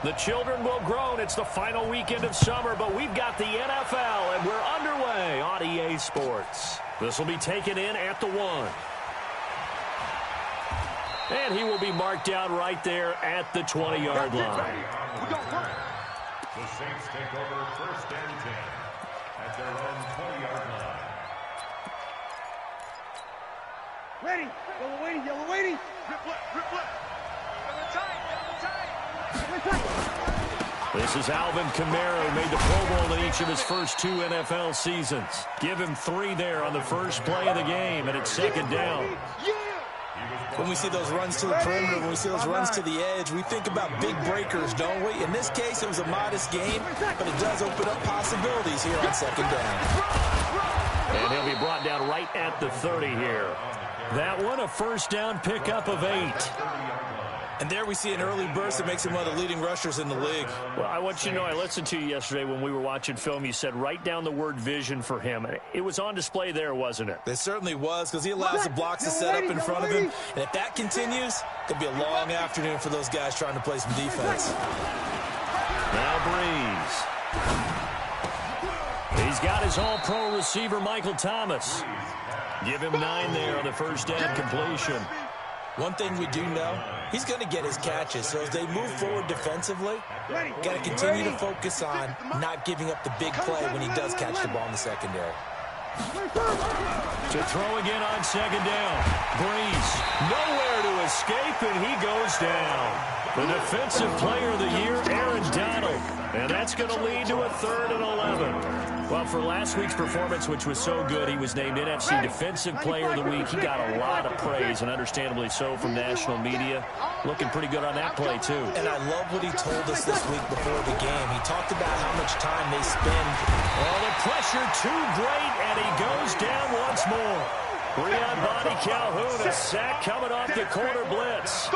The children will groan. It's the final weekend of summer, but we've got the NFL, and we're underway on EA Sports. This will be taken in at the 1. And he will be marked down right there at the 20-yard line. The Saints take over 1st and 10 at their own 20-yard line. Ready. Yellow waiting. Yellow waiting. Rip left. Rip left. This is Alvin Kamara, who made the Pro Bowl in each of his first 2 NFL seasons. Give him 3 there on the first play of the game, and it's 2nd down. When we see those runs to the perimeter, when we see those runs to the edge, we think about big breakers, don't we? In this case, it was a modest gain, but it does open up possibilities here on 2nd down. And he'll be brought down right at the 30 here. That one, a 1st down pickup of 8. And there we see an early burst that makes him one of the leading rushers in the league. Well, I want you to know, I listened to you yesterday when we were watching film. You said write down the word vision for him. It was on display there, wasn't it? It certainly was, because he allows the blocks to set up in front of him. And if that continues, it could be a long afternoon for those guys trying to play some defense. Now Breeze. He's got his all-pro receiver, Michael Thomas. Give him 9 there on the 1st down completion. One thing we do know, he's going to get his catches. So as they move forward defensively, got to continue to focus on not giving up the big play when he does catch the ball in the secondary. To throw again on 2nd down. Breeze, nowhere to escape, and he goes down. The defensive player of the year, Aaron Donald. And that's going to lead to a 3rd and 11. Well, for last week's performance, which was so good, he was named NFC Defensive Player of the Week. He got a lot of praise, and understandably so, from national media. Looking pretty good on that play, too. And I love what he told us this week before the game. He talked about how much time they spend. Oh, the pressure too great, and he goes down once more. Breon Body Calhoun, a sack coming off the corner blitz.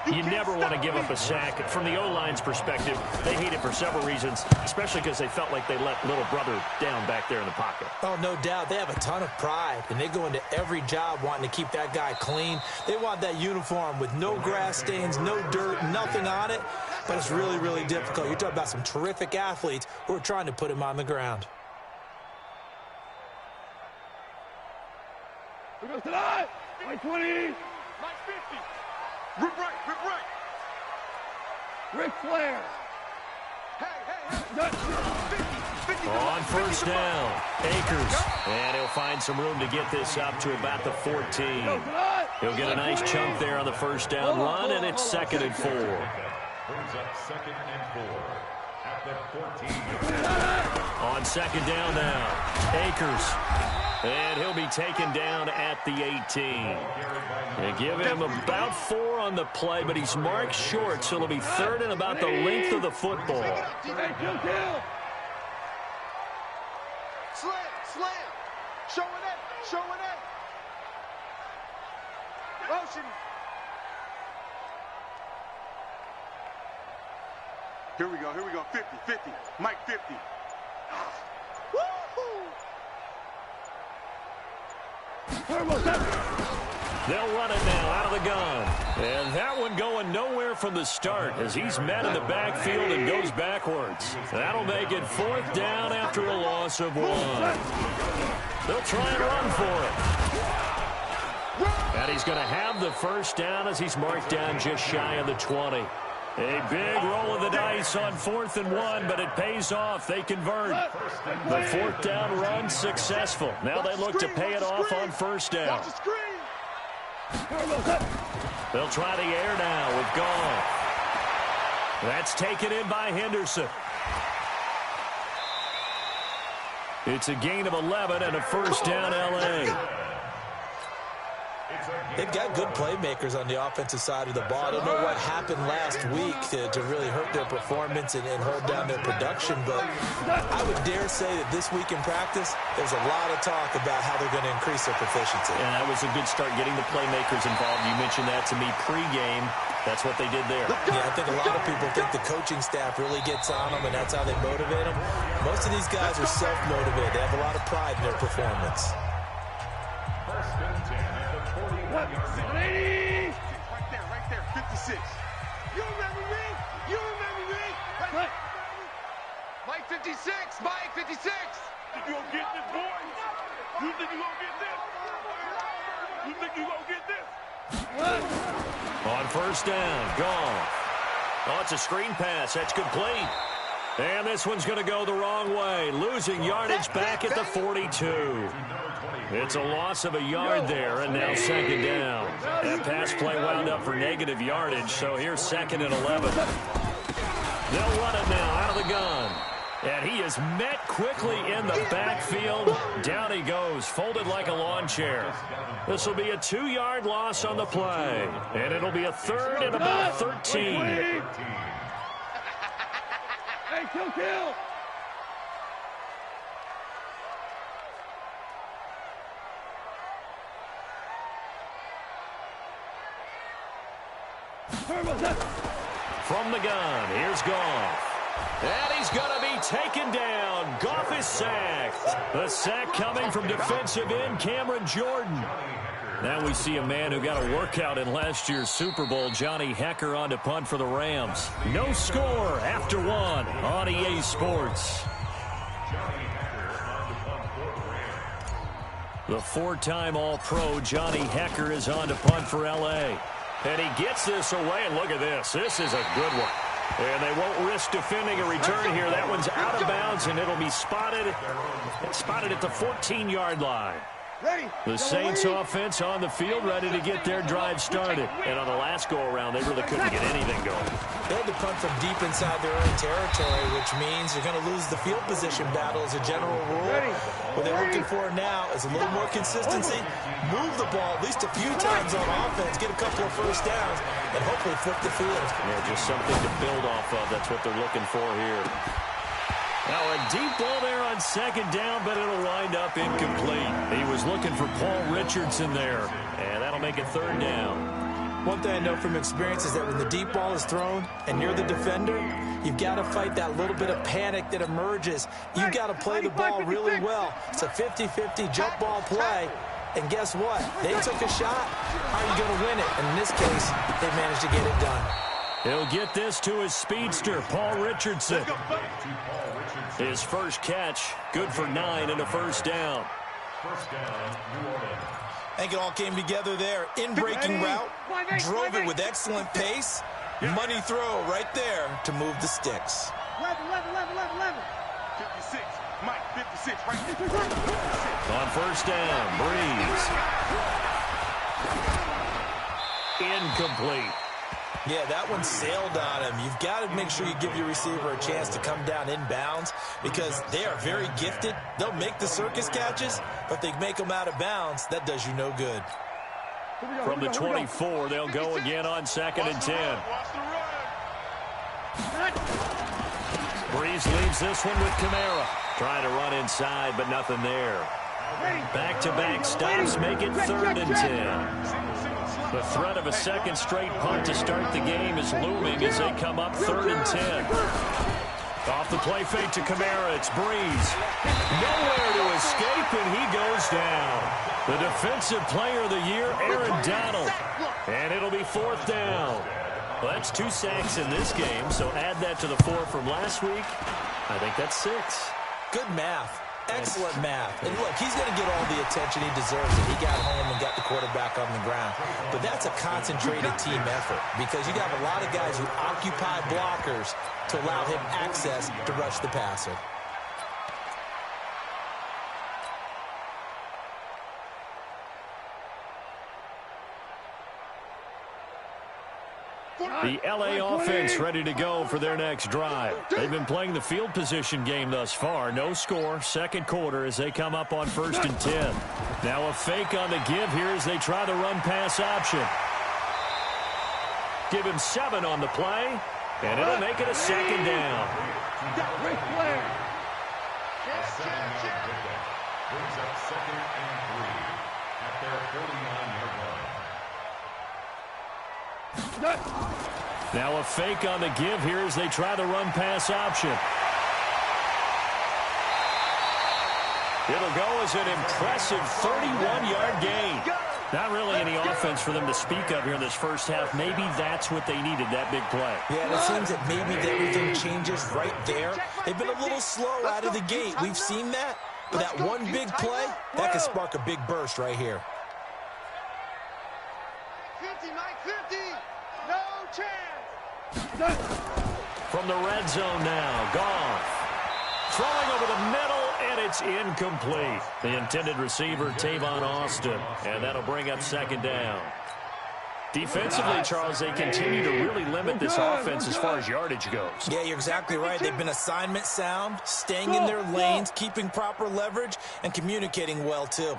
You never want to give up a sack. From the O-line's perspective, they hate it for several reasons, especially because they felt like they let little brother down back there in the pocket. Oh, no doubt. They have a ton of pride, and they go into every job wanting to keep that guy clean. They want that uniform with no grass stains, no dirt, nothing on it, but it's really, really difficult. You're talking about some terrific athletes who are trying to put him on the ground. We go to that. 20. 50. Rip right, rip right. Ric Flair. On 1st down, Akers. And he'll find some room to get this up to about the 14. He'll get a nice chunk there on the 1st down run, and it's 2nd and 4. Brings up 2nd and 4 at the 14. On 2nd down now, Akers. And he'll be taken down at the 18. They give him about 4 on the play, but he's marked short, so it'll be 3rd and about the length of the football. Slam. Showing it. Motion. Here we go. 50. Mike 50. They'll run it now out of the gun. And that one going nowhere from the start as he's met in the backfield and goes backwards. That'll make it 4th down after a loss of 1. They'll try and run for it. And he's going to have the 1st down as he's marked down just shy of the 20. A big roll of the dice on 4th and 1, but it pays off. They convert. The 4th down run successful. Now they look to pay it off on 1st down. They'll try the air now with Gall. That's taken in by Henderson. It's a gain of 11 and a 1st down L.A. They've got good playmakers on the offensive side of the ball. I don't know what happened last week to really hurt their performance and hold down their production, but I would dare say that this week in practice, there's a lot of talk about how they're going to increase their proficiency. And that was a good start getting the playmakers involved. You mentioned that to me pregame. That's what they did there. Yeah, I think a lot of people think the coaching staff really gets on them, and that's how they motivate them. Most of these guys are self-motivated. They have a lot of pride in their performance. 1st and 10 at the 41-yard line. Right there. 56. You remember me? You remember me? Right. Mike 56. Mike 56. You gonna get this, boy? You think you gonna get this? You think you gonna get this? On first down, gone. Oh, it's a screen pass. That's complete. And this one's going to go the wrong way. Losing yardage back at the 42. It's a loss of a yard there, and now second down. That pass play wound up for negative yardage, so here's 2nd and 11. They'll run it now out of the gun. And he is met quickly in the backfield. Down he goes, folded like a lawn chair. This will be a 2-yard loss on the play. And it'll be a 3rd and about 13. Hey, kill. From the gun, here's Goff. And he's going to be taken down. Goff is sacked. The sack coming from defensive end Cameron Jordan. Now we see a man who got a workout in last year's Super Bowl, Johnny Hekker, on to punt for the Rams. No score after 1 on EA Sports. The 4-time All-Pro Johnny Hekker is on to punt for L.A. And he gets this away, and look at this. This is a good one. And they won't risk defending a return here. That one's out of bounds, and it'll be spotted at the 14-yard line. The Saints offense on the field, ready to get their drive started. And on the last go-around, they really couldn't get anything going. They had to punt from deep inside their own territory, which means you're going to lose the field position battle as a general rule. What they're looking for now is a little more consistency, move the ball at least a few times on offense, get a couple of first downs, and hopefully flip the field. Yeah, just something to build off of. That's what they're looking for here. Now a deep ball there on second down, but it'll wind up incomplete. He was looking for Paul Richardson there, and that'll make it 3rd down. One thing I know from experience is that when the deep ball is thrown and you're the defender, you've got to fight that little bit of panic that emerges. You've got to play the ball really well. It's a 50-50 jump ball play. And guess what? They took a shot. How are you going to win it? And in this case, they managed to get it done. He'll get this to his speedster, Paul Richardson. His first catch, good for 9 and a first down. I think it all came together there. In-breaking route, drove it with excellent pace. Money throw right there to move the sticks. 11. 56. Mike 56 right there. On first down, Breeze. Incomplete. Yeah, that one sailed on him. You've got to make sure you give your receiver a chance to come down inbounds because they are very gifted. They'll make the circus catches, but they make them out of bounds. That does you no good. From the 24, they'll go again on 2nd and 10. Breeze leaves this one with Kamara. Trying to run inside, but nothing there. Back-to-back stops make it 3rd and 10. The threat of a second straight punt to start the game is looming as they come up 3rd and 10. Off the play fake to Kamara, it's Breeze. Nowhere to escape, and he goes down. The defensive player of the year, Aaron Donald. And it'll be 4th down. Well, that's 2 sacks in this game, so add that to the 4 from last week. I think that's 6. Good math. Excellent math. And look, he's going to get all the attention he deserves if he got home and got the quarterback on the ground. But that's a concentrated team effort because you got a lot of guys who occupy blockers to allow him access to rush the passer. The L.A. offense ready to go for their next drive. They've been playing the field position game thus far. No score, second quarter as they come up on 1st and 10. Now a fake on the give here as they try the run-pass option. Give him 7 on the play, and it'll make it a 2nd down. Ric Flair. Brings up 2nd and 3 at their 49-yard line. Now a fake on the give here as they try the run-pass option. It'll go as an impressive 31-yard gain. Not really any offense for them to speak of here in this first half. Maybe that's what they needed, that big play. Yeah, and it seems that maybe everything changes right there. They've been a little slow out of the gate. We've seen that. But that one big play, that could spark a big burst right here. 50, Mike 50. No chance. From the red zone now, Goff. Throwing over the middle, and it's incomplete. The intended receiver, Tavon Austin, and that'll bring up second down. Defensively, Charles, they continue to really limit this offense as far as yardage goes. Yeah, you're exactly right. They've been assignment sound, staying in their lanes, keeping proper leverage, and communicating well, too.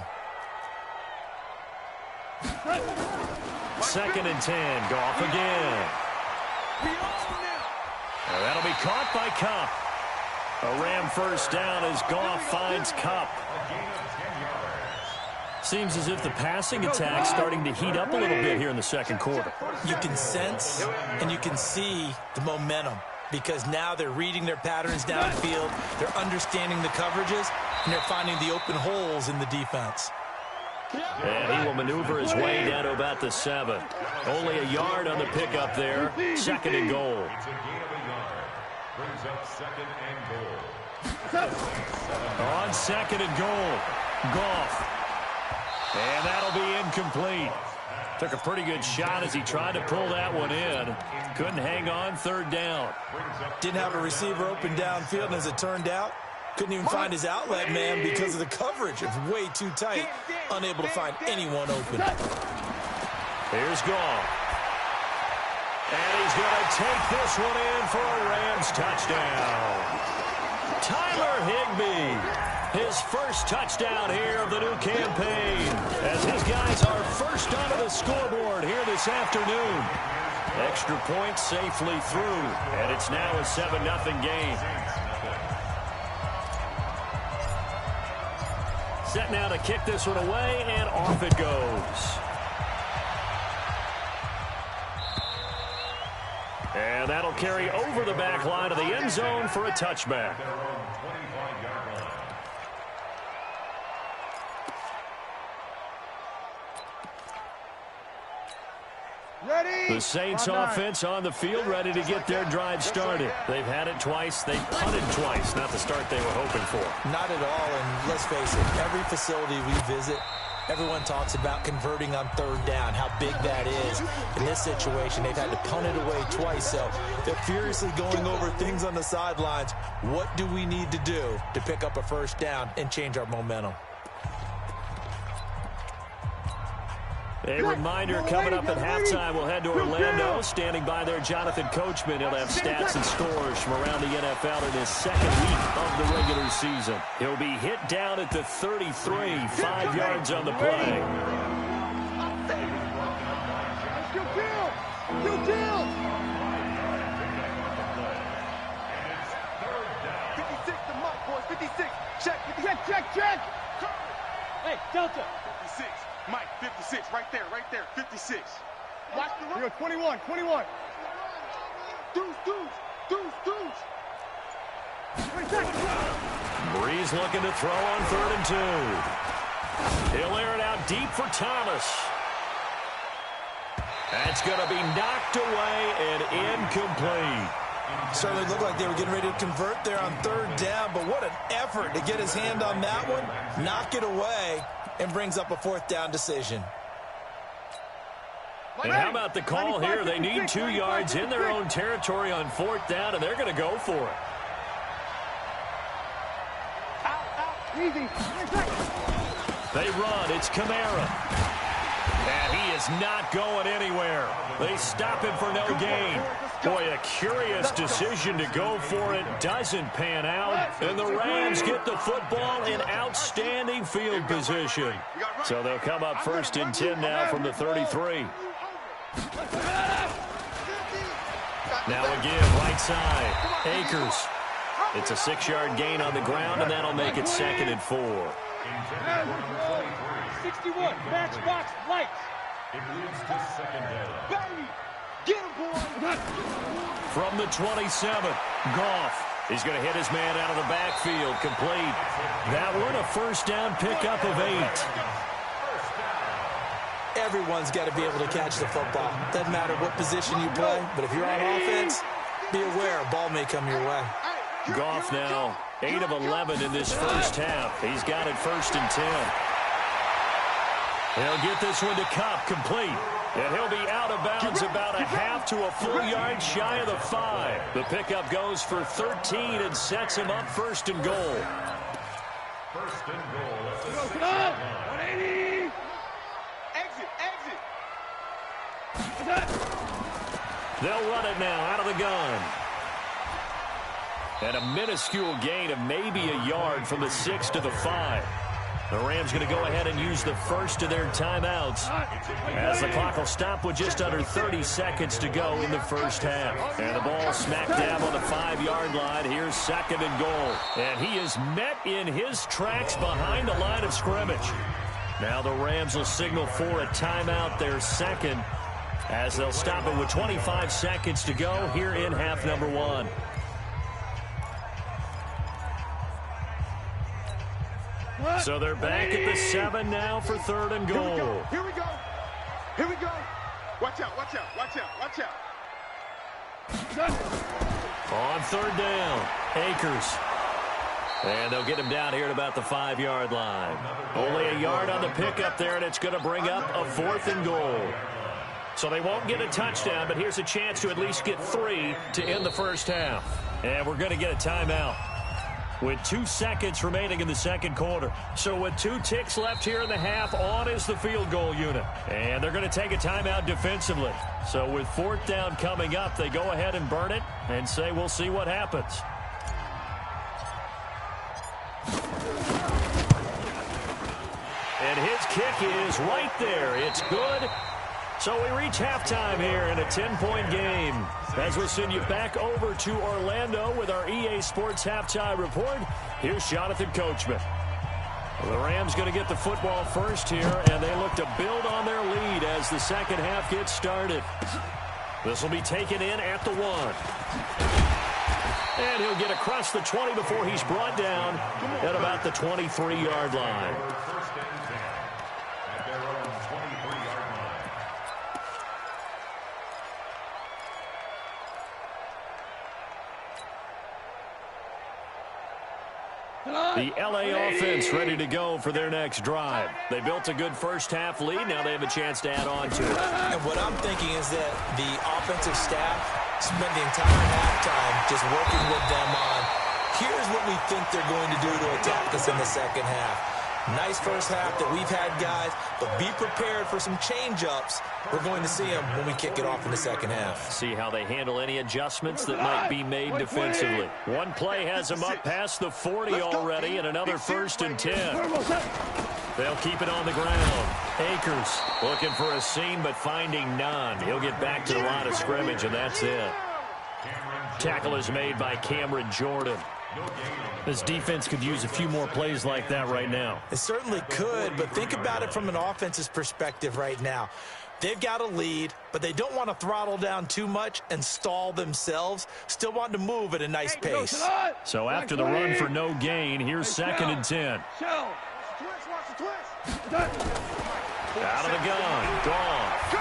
2nd and 10, Goff again. And that'll be caught by Kupp. A Ram first down as Goff finds Kupp. Seems as if the passing attack's starting to heat up a little bit here in the second quarter. You can sense and you can see the momentum because now they're reading their patterns downfield, they're understanding the coverages, and they're finding the open holes in the defense. And he will maneuver his way down to about the 7. Only a yard on the pickup there. 2nd and goal. It's a gain of a yard. Brings up 2nd and goal. On 2nd and goal, Goff. And that'll be incomplete. Took a pretty good shot as he tried to pull that one in. Couldn't hang on 3rd down. Didn't have a receiver open downfield, and as it turned out, couldn't even find his outlet man because of the coverage. It's way too tight. Unable to find anyone open. Here's Goff. And he's going to take this one in for a Rams touchdown. Tyler Higbee, his first touchdown here of the new campaign, as his guys are first onto the scoreboard here this afternoon. Extra point safely through, and it's now a 7-0 game. Set now to kick this one away, and off it goes. And that'll carry over the back line of the end zone for a touchback. The Saints offense on the field, ready to get their drive started. They've had it twice. They've punted twice. Not the start they were hoping for. Not at all, and let's face it, every facility we visit, everyone talks about converting on 3rd down, how big that is. In this situation, they've had to punt it away twice, so they're furiously going over things on the sidelines. What do we need to do to pick up a 1st down and change our momentum? A reminder, coming up at halftime, we'll head to Orlando. Standing by there, Jonathan Coachman. He'll have stats and scores from around the NFL in his 2nd week of the regular season. He'll be hit down at the 33, 5 yards on the play. Good deal. 56 to Mike, boys. 56. Check. Hey, Delta. 56. Mike, 56, right there, 56. Watch the run. 21. Deuce. Breeze looking to throw on 3rd and 2. He'll air it out deep for Thomas. That's going to be knocked away and incomplete. Certainly looked like they were getting ready to convert there on 3rd down, but what an effort to get his hand on that one, knock it away, and brings up a 4th down decision. And how about the call here? They need 2 yards in their own territory on 4th down, and they're going to go for it. Easy. They run. It's Kamara. And he is not going anywhere. They stop him for no gain. Boy, a curious decision to go for it. Doesn't pan out. And the Rams get the football in outstanding field position. So they'll come up 1st and 10 now from the 33. Now again, right side. Akers. It's a 6-yard gain on the ground, and that'll make it 2nd and 4. 61, matchbox lights. It leads to 2nd down. Baby, get him, boy. From the 27, Goff. He's going to hit his man out of the backfield, complete. That one a 1st down pickup of 8. everyone's got to be able to catch the football. Doesn't matter what position you play, but if you're on offense, be aware a ball may come your way. Goff now 8 of 11 in this first half. He's got it 1st and 10. He'll get this one to Kupp, complete. And he'll be out of bounds about a half to a full yard shy of the 5. The pickup goes for 13 and sets him up 1st and goal. 1st and goal at the 6 Come on. 180. Exit. They'll run it now out of the gun. And a minuscule gain of maybe a yard from the 6 to the 5. The Rams going to go ahead and use the first of their timeouts as the clock will stop with just under 30 seconds to go in the first half. And the ball smack dab on the 5-yard line. Here's 2nd and goal. And he is met in his tracks behind the line of scrimmage. Now the Rams will signal for a timeout, their 2nd, as they'll stop it with 25 seconds to go here in half number 1. So they're back at the 7 now for 3rd and goal. Here we go. Here we go. Watch out, watch out, watch out, watch out. On 3rd down, Akers. And they'll get him down here at about the 5-yard line. Only a yard on the pickup there, and it's going to bring up a 4th and goal. So they won't get a touchdown, but here's a chance to at least get 3 to end the first half. And we're going to get a timeout with 2 seconds remaining in the 2nd quarter. So with 2 ticks left here in the half, on is the field goal unit. And they're going to take a timeout defensively. So with 4th down coming up, they go ahead and burn it and say we'll see what happens. And his kick is right there. It's good. So we reach halftime here in a 10-point game. As we'll send you back over to Orlando with our EA Sports Halftime Report, here's Jonathan Coachman. The Rams going to get the football first here, and they look to build on their lead as the second half gets started. This will be taken in at the 1. And he'll get across the 20 before he's brought down at about the 23-yard line. The LA offense ready to go for their next drive. They built a good first-half lead. Now they have a chance to add on to it. And what I'm thinking is that the offensive staff spent the entire halftime just working with them on, here's what we think they're going to do to attack us in the second half. Nice first half that we've had, guys, but be prepared for some change-ups. We're going to see them when we kick it off in the second half. See how they handle any adjuststants that might be made defensively. One play has them up past the 40 already, and another 1st and 10. They'll keep it on the ground. Akers looking for a seam, but finding none. He'll get back to the line of scrimmage, and that's it. Tackle is made by Cameron Jordan. This defense could use a few more plays like that right now. It certainly could, but think about it from an offense's perspective right now. They've got a lead, but they don't want to throttle down too much and stall themselves. Still want to move at a nice pace. So after the run for no gain, here's 2nd and 10. Out of the gun, Goff.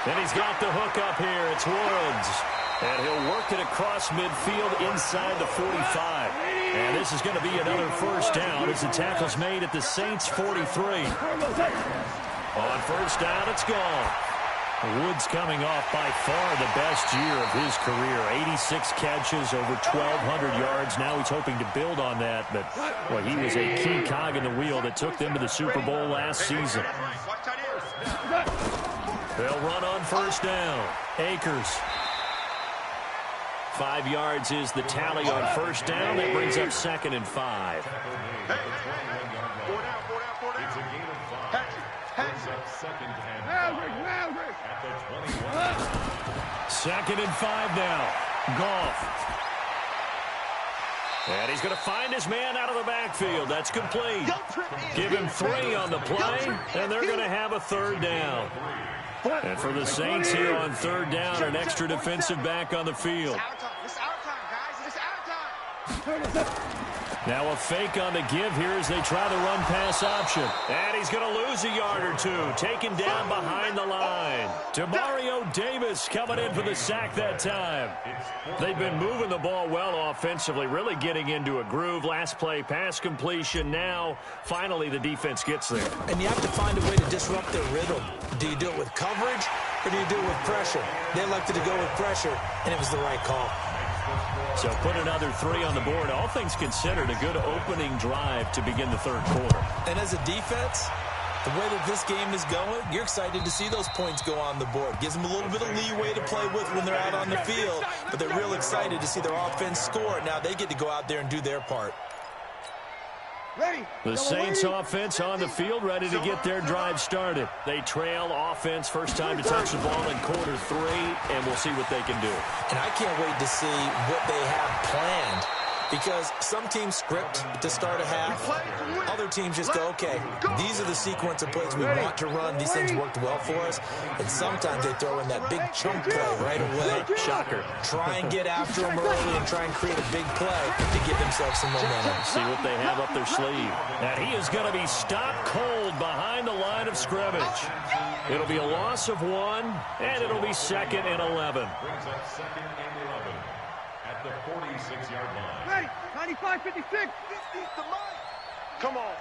And he's got the hook up here. It's Woods. And he'll work it across midfield inside the 45. And this is going to be another 1st down as the tackle's made at the Saints' 43. On 1st down, it's gone. Woods coming off by far the best year of his career. 86 catches, over 1,200 yards. Now he's hoping to build on that. But, well, he was a key cog in the wheel that took them to the Super Bowl last season. They'll run on 1st down. Akers. 5 yards is the tally on 1st down. That brings up 2nd and 5. It's a gain of 5. Brings up 2nd and 5 at the 21. 2nd and 5 now. Goff. And he's going to find his man out of the backfield. That's complete. Give him 3 on the play, and they're going to have a 3rd down. And for the Saints here on 3rd down, an extra defensive back on the field. It's our time, guys. It's our time. Now a fake on the give here as they try the run-pass option. And he's going to lose a yard or two, taken down behind the line. Demario Davis coming in for the sack that time. They've been moving the ball well offensively, really getting into a groove. Last play, pass completion. Now, finally, the defense gets there. And you have to find a way to disrupt their rhythm. Do you do it with coverage, or do you do it with pressure? They elected to go with pressure, and it was the right call. So put another 3 on the board. All things considered, a good opening drive to begin the third quarter. And as a defense, the way that this game is going, you're excited to see those points go on the board. Gives them a little bit of leeway to play with when they're out on the field, but they're real excited to see their offense score. Now they get to go out there and do their part. The Saints offense on the field, ready to get their drive started. They trail offense, first time to touch the ball in quarter 3, and we'll see what they can do. And I can't wait to see what they have planned, because some teams script to start a half. Other teams just go, okay, these are the sequence of plays we want to run. These things worked well for us. And sometimes they throw in that big chunk play right away. Shocker. Try and get after them early and try and create a big play to give themselves some momentum. See what they have up their sleeve. And he is going to be stopped cold behind the line of scrimmage. It'll be a loss of 1, and it'll be 2nd and 11. Brings up 2nd and 11 at the 46-yard line. Ready, 95, 56. This needs the mic. Come on.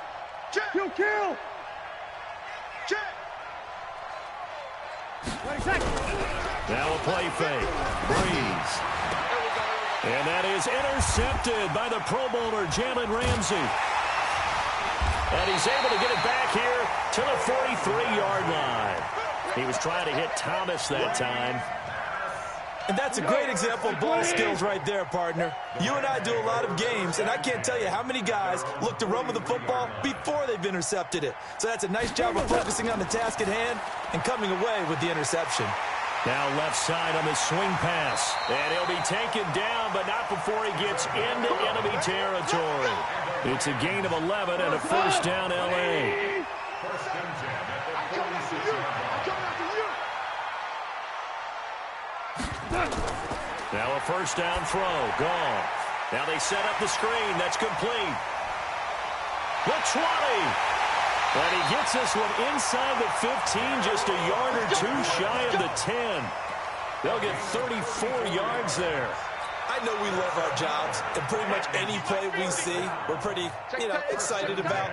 Check. Kill. Check. Ready, check. Now a play fake. Breeze. And that is intercepted by the Pro Bowler, Jalen Ramsey. And he's able to get it back here to the 43-yard line. He was trying to hit Thomas that time. And that's a great example of ball skills right there, partner. You and I do a lot of games, and I can't tell you how many guys look to run with the football before they've intercepted it. So that's a nice job of focusing on the task at hand and coming away with the interception. Now left side on the swing pass. And he'll be taken down, but not before he gets into enemy territory. It's a gain of 11 and a first down, L.A. First and 10 at the 46-yard line. Now a first down throw. Gone. Now they set up the screen. That's complete. The 20. And he gets this one inside the 15, just a yard or 2 shy of the 10. They'll get 34 yards there. I know we love our jobs, and pretty much any play we see, we're pretty, excited about.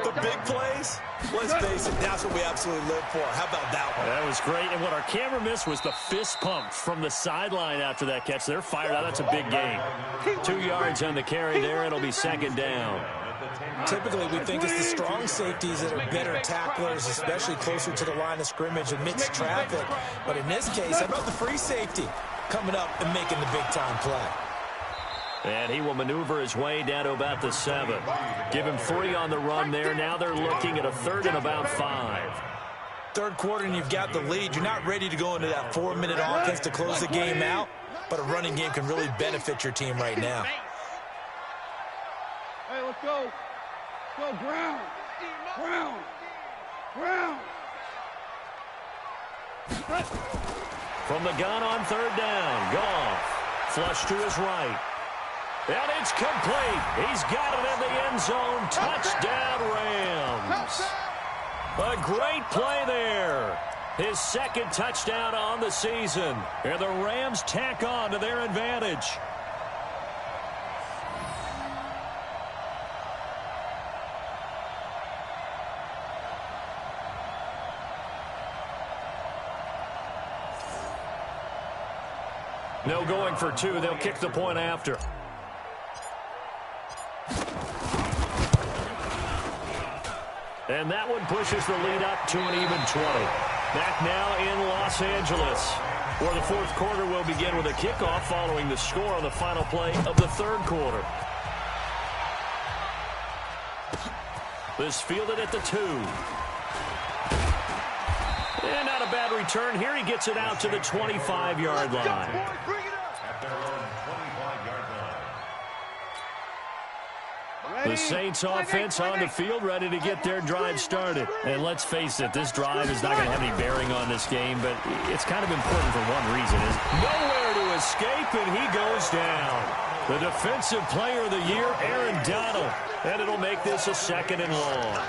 The big plays, let's face it, that's what we absolutely live for. How about that one? That was great, and what our camera missed was the fist pump from the sideline after that catch. They're fired out. That's a big gain. 2 yards on the carry there. It'll be second down. Typically, we think it's the strong safeties that are better tacklers, especially closer to the line of scrimmage amidst traffic. But in this case, how about the free safety coming up and making the big-time play? And he will maneuver his way down to about the 7. Give him 3 on the run there. Now they're looking at a 3rd and about 5. Third quarter, and you've got the lead. You're not ready to go into that 4-minute offense to close the game out, but a running game can really benefit your team right now. Hey, let's go. Go, Brown. From the gun on 3rd down. Goff. Flush to his right. And it's complete. He's got it in the end zone. Touchdown, Rams. A great play there. His 2nd touchdown on the season. And the Rams tack on to their advantage. No going for 2. They'll kick the point after. And that one pushes the lead up to an even 20. Back now in Los Angeles, where the 4th quarter will begin with a kickoff following the score on the final play of the 3rd quarter. This fielded at the 2. And not a bad return here. He gets it out to the 25-yard line. At their own 25-yard line. The Saints offense on the field, ready to get their drive started. And let's face it, this drive is not going to have any bearing on this game, but it's kind of important for one reason. Is nowhere to escape, and he goes down. The defensive player of the year, Aaron Donald. And it'll make this a 2nd and long.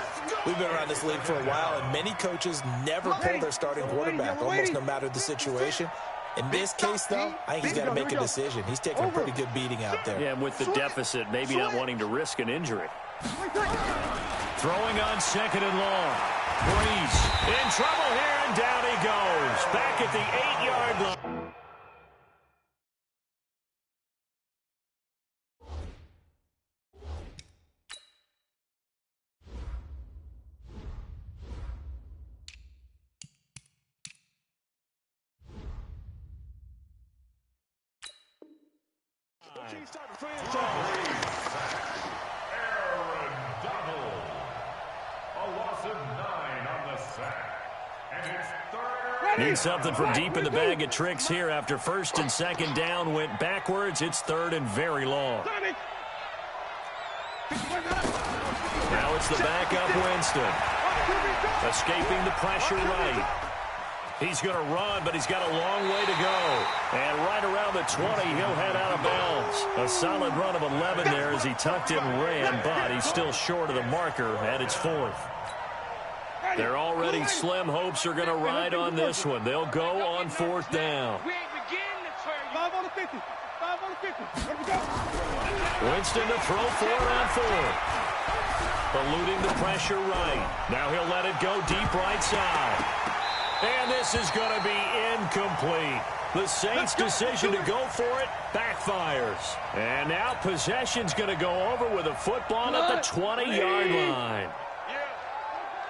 We've been around this league for a while, and many coaches never pull their starting quarterback, almost no matter the situation. In this case, though, I think he's got to make a decision. He's taking a pretty good beating out there. Yeah, and with the deficit, maybe not wanting to risk an injury. Throwing on 2nd and long. Breeze in trouble here, and down he goes. Back at the 8-yard line. Aaron Donald. A loss of 9 on the sack. And it's 3rd. Need something from deep in the bag of tricks here after 1st and 2nd down went backwards. It's 3rd and very long. Now it's the backup Winston. Escaping the pressure right. He's going to run, but he's got a long way to go. And right around the 20, he'll head out of bounds. A solid run of 11 there as he tucked it and ran, but he's still short of the marker, and it's 4th. Their already slim hopes are going to ride on this one. They'll go on 4th down. Winston to throw for it on 4th. Eluding the pressure right. Now he'll let it go deep right side. And this is going to be incomplete. The Saints' decision to go for it backfires. And now possession's going to go over with a football at the 20-yard line. Yeah,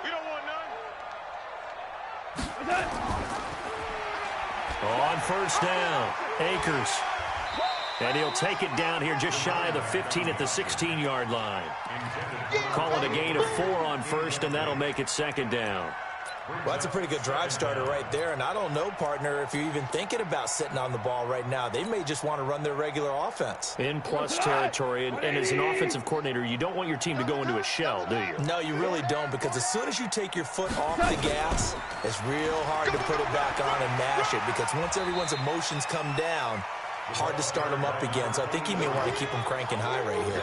we don't want none. On 1st down, Akers. And he'll take it down here just shy of the 15 at the 16-yard line. Calling a gain of 4 on 1st, and that'll make it 2nd down. Well, that's a pretty good drive starter right there, and I don't know, partner, if you're even thinking about sitting on the ball right now. They may just want to run their regular offense. In plus territory, and as an offensive coordinator, you don't want your team to go into a shell, do you? No, you really don't, because as soon as you take your foot off the gas, it's real hard to put it back on and mash it, because once everyone's emotions come down, hard to start them up again. So I think he may want to keep them cranking high right here.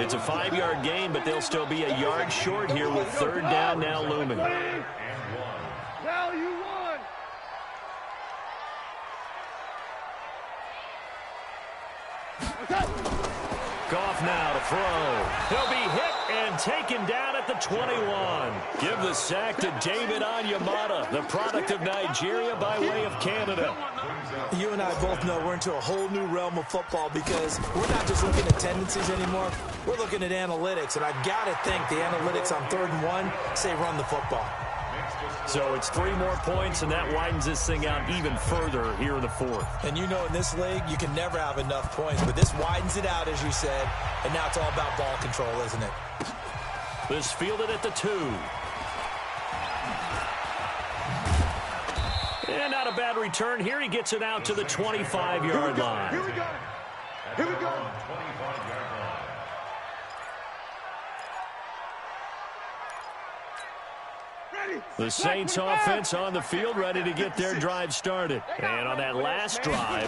It's a 5-yard gain, but they'll still be a yard short here with 3rd down now looming. Now you won. Goff now to throw. He'll be hit and taken down at the 21. Give the sack to David Onyemata, the product of Nigeria by way of Canada. You and I both know we're into a whole new realm of football because we're not just looking at tendencies anymore. We're looking at analytics, and I've got to think the analytics on 3rd and 1 say run the football. So it's 3 more points, and that widens this thing out even further here in the 4th. And you know in this league, you can never have enough points, but this widens it out, as you said, and now it's all about ball control, isn't it? This fielded at the 2. And not a bad return. Here he gets it out to the 25-yard line. Here we go. Here we go. 25-yard line. The Saints offense on the field, ready to get their drive started. And on that last drive,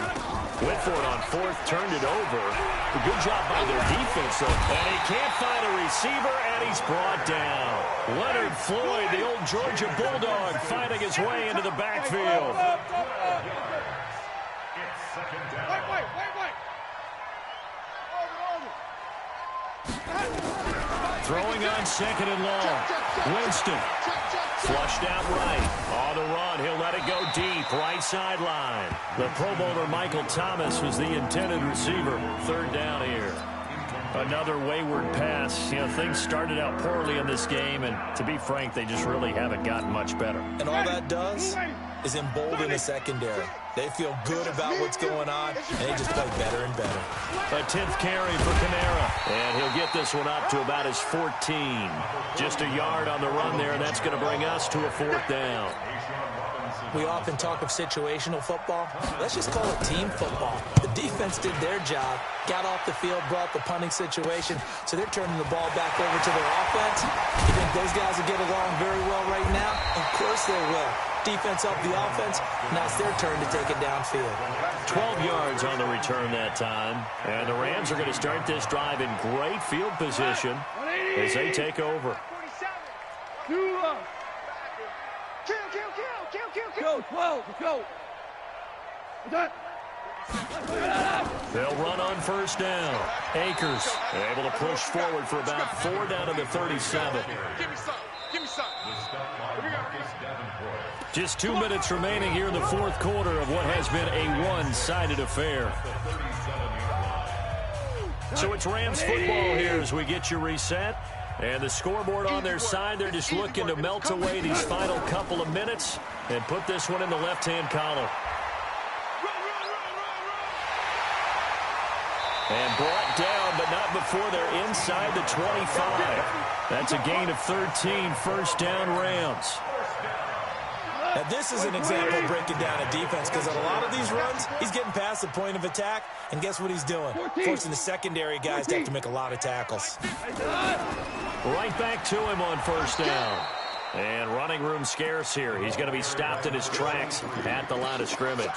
went for it on 4th, turned it over. A good job by their defense, though. And he can't find a receiver, and he's brought down. Leonard Floyd, the old Georgia Bulldog, fighting his way into the backfield. It's 2nd down. Throwing on 2nd and long. Winston. Flushed out right. On the run, he'll let it go deep. Right sideline. The Pro Bowler Michael Thomas was the intended receiver. 3rd down here. Another wayward pass. You know, things started out poorly in this game, and to be frank, they just really haven't gotten much better. And all that does is embolden the secondary. They feel good about what's going on, and they just play better and better. A 10th carry for Kamara, and he'll get this one up to about his 14. Just a yard on the run there, and that's going to bring us to a 4th down. We often talk of situational football. Let's just call it team football. The defense did their job, got off the field, brought the punting situation, so they're turning the ball back over to their offense. You think those guys will get along very well right now? Of course they will. Defense helped the offense. Now it's their turn to take it downfield. 12 yards on the return that time. And the Rams are going to start this drive in great field position as they take over. Go, 12, go. They'll run on first down. Akers able to push forward for about 4 down to the 37. Give me some. Give me some. Just 2 minutes remaining here in the fourth quarter of what has been a one-sided affair. So it's Rams football here as we get you reset. And the scoreboard on their side, they're just looking to melt away these final couple of minutes and put this one in the left-hand column. And brought down, but not before they're inside the 25. That's a gain of 13, first down Rams. Now, this is an example of breaking down a defense because on a lot of these runs, he's getting past the point of attack, and guess what he's doing? Forcing the secondary guys to have to make a lot of tackles. Right back to him on first down. And running room scarce here. He's going to be stopped in his tracks at the line of scrimmage.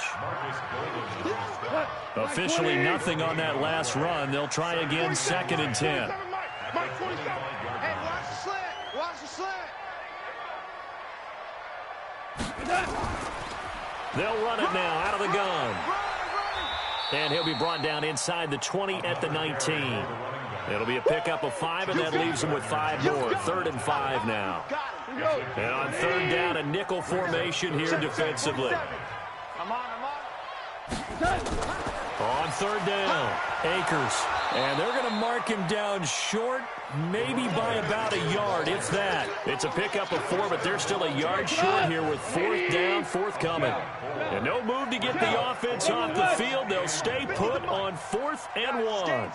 Officially nothing on that last run. They'll try again, 2nd and 10. Hey, watch the slant. Watch the slant. They'll run it now out of the gun. And he'll be brought down inside the 20 at the 19. It'll be a pickup of 5, and that leaves him with 5 more. 3rd and 5 now. And on 3rd down, a nickel formation here defensively. On 3rd down, Akers. And they're going to mark him down short, maybe by about a yard, if that. It's a pickup of 4, but they're still a yard short here with 4th down, forthcoming. And no move to get the offense off the field. They'll stay put on 4th and 1.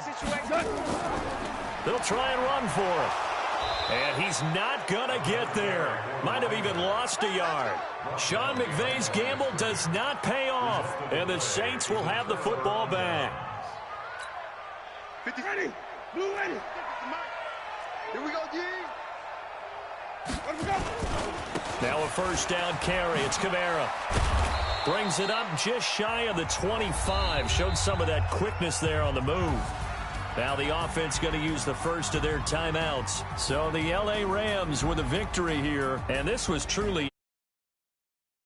They'll try and run for it. And he's not going to get there. Might have even lost a yard. Sean McVay's gamble does not pay off. And the Saints will have the football back. 50 ready. Blue ready. Here we go, D. Let him go. Now a first down carry. It's Kamara. Brings it up just shy of the 25. Showed some of that quickness there on the move. Now the offense going to use the first of their timeouts. So the LA Rams with a victory here. And this was truly